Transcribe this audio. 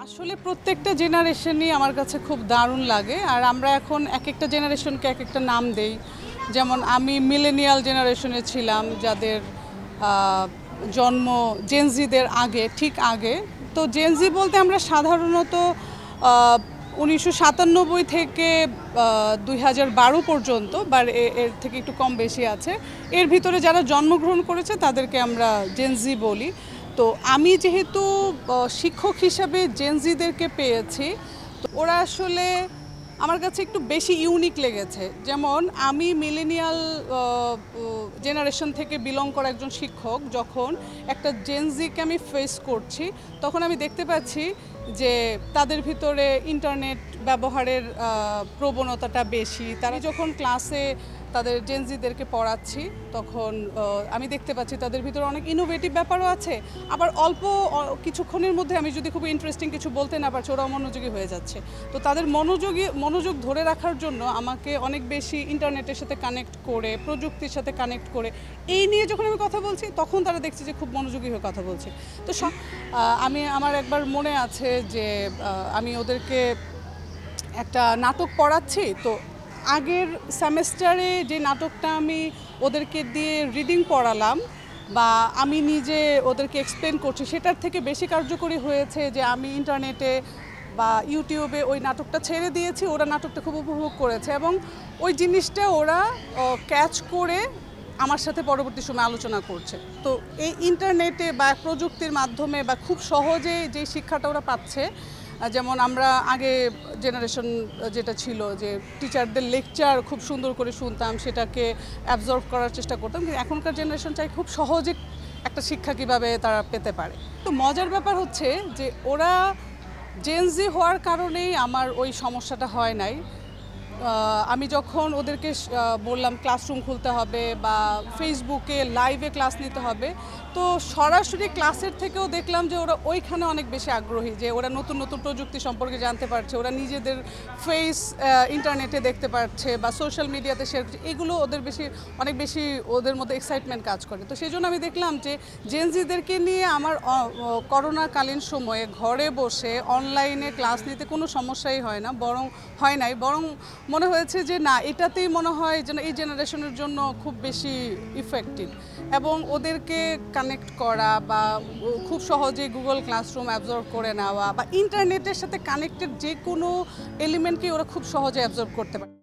আসলে প্রত্যেকটা জেনারেশনই আমার কাছে খুব দারুণ লাগে। আর আমরা এখন একটা জেনারেশনকে একটা নাম দেই। যেমন আমি মিলেনিয়াল জেনারেশনে ছিলাম, যাদের জন্ম জেনজিদের আগে, ঠিক আগে। তো জেনজি বলতে আমরা সাধারণত 1997 থেকে 2012 পর্যন্ত বা এর থেকে একটু কম বেশি আছে, এর ভিতরে যারা জন্মগ্রহণ করেছে তাদেরকে আমরা জেনজি বলি। তো আমি যেহেতু শিক্ষক হিসাবে জেনজিদেরকে পেয়েছি, তো ওরা আসলে আমার কাছে একটু বেশি ইউনিক লেগেছে। যেমন আমি মিলেনিয়াল জেনারেশন থেকে বিলং করা একজন শিক্ষক, যখন একটা জেনজিকে আমি ফেস করছি, তখন আমি দেখতে পাচ্ছি যে তাদের ভিতরে ইন্টারনেট ব্যবহারের প্রবণতাটা বেশি। তারা যখন ক্লাসে তাদের জেনজিদেরকে পড়াচ্ছি, তখন আমি দেখতে পাচ্ছি তাদের ভিতরে অনেক ইনোভেটিভ ব্যাপারও আছে। আবার অল্প কিছুক্ষণের মধ্যে আমি যদি খুব ইন্টারেস্টিং কিছু বলতে না পারছি, ওরা মনোযোগী হয়ে যাচ্ছে। তো তাদের মনোযোগ ধরে রাখার জন্য আমাকে অনেক বেশি ইন্টারনেটের সাথে কানেক্ট করে, প্রযুক্তির সাথে কানেক্ট করে এই নিয়ে যখন আমি কথা বলছি, তখন তারা দেখছি যে খুব মনোযোগী হয়ে কথা বলছে। তো আমার একবার মনে আছে যে আমি ওদেরকে একটা নাটক পড়াচ্ছি। তো আগের সেমেস্টারে যে নাটকটা আমি ওদেরকে দিয়ে রিডিং পড়ালাম বা আমি নিজে ওদেরকে এক্সপ্লেন করছি, সেটার থেকে বেশি কার্যকরী হয়েছে যে আমি ইন্টারনেটে বা ইউটিউবে ওই নাটকটা ছেড়ে দিয়েছি। ওরা নাটকটা খুব উপভোগ করেছে এবং ওই জিনিসটা ওরা ক্যাচ করে আমার সাথে পরবর্তী সময় আলোচনা করছে। তো এই ইন্টারনেটে বা প্রযুক্তির মাধ্যমে বা খুব সহজে যে শিক্ষাটা ওরা পাচ্ছে, যেমন আমরা আগে জেনারেশন যেটা ছিল যে টিচারদের লেকচার খুব সুন্দর করে শুনতাম, সেটাকে অ্যাবজর্ব করার চেষ্টা করতাম, কিন্তু এখনকার জেনারেশন চাই খুব সহজে একটা শিক্ষা কীভাবে তারা পেতে পারে। তো মজার ব্যাপার হচ্ছে যে ওরা জেনজি হওয়ার কারণেই আমার ওই সমস্যাটা হয় নাই। আমি যখন ওদেরকে বললাম ক্লাসরুম খুলতে হবে বা ফেসবুকে লাইভে ক্লাস নিতে হবে, তো সরাসরি ক্লাসের থেকেও দেখলাম যে ওরা ওইখানে অনেক বেশি আগ্রহী, যে ওরা নতুন নতুন প্রযুক্তি সম্পর্কে জানতে পারছে, ওরা নিজেদের ফেস ইন্টারনেটে দেখতে পারছে বা সোশ্যাল মিডিয়াতে শেয়ার করছে। এগুলো অনেক বেশি ওদের মধ্যে এক্সাইটমেন্ট কাজ করে। তো সেই জন্য আমি দেখলাম যে জেনজিদেরকে নিয়ে আমার করোনাকালীন সময়ে ঘরে বসে অনলাইনে ক্লাস নিতে কোনো সমস্যাই হয় নাই, বরং মনে হয়েছে যে না, এটাতেই মনে হয় যেন এই জেনারেশনের জন্য খুব বেশি ইফেক্টিভ। এবং ওদেরকে কানেক্ট করা বা খুব সহজে গুগল ক্লাসরুম অ্যাবজর্ব করে নেওয়া বা ইন্টারনেটের সাথে কানেক্টেড যে কোনো এলিমেন্টকে ওরা খুব সহজে অ্যাবজর্ব করতে পারে।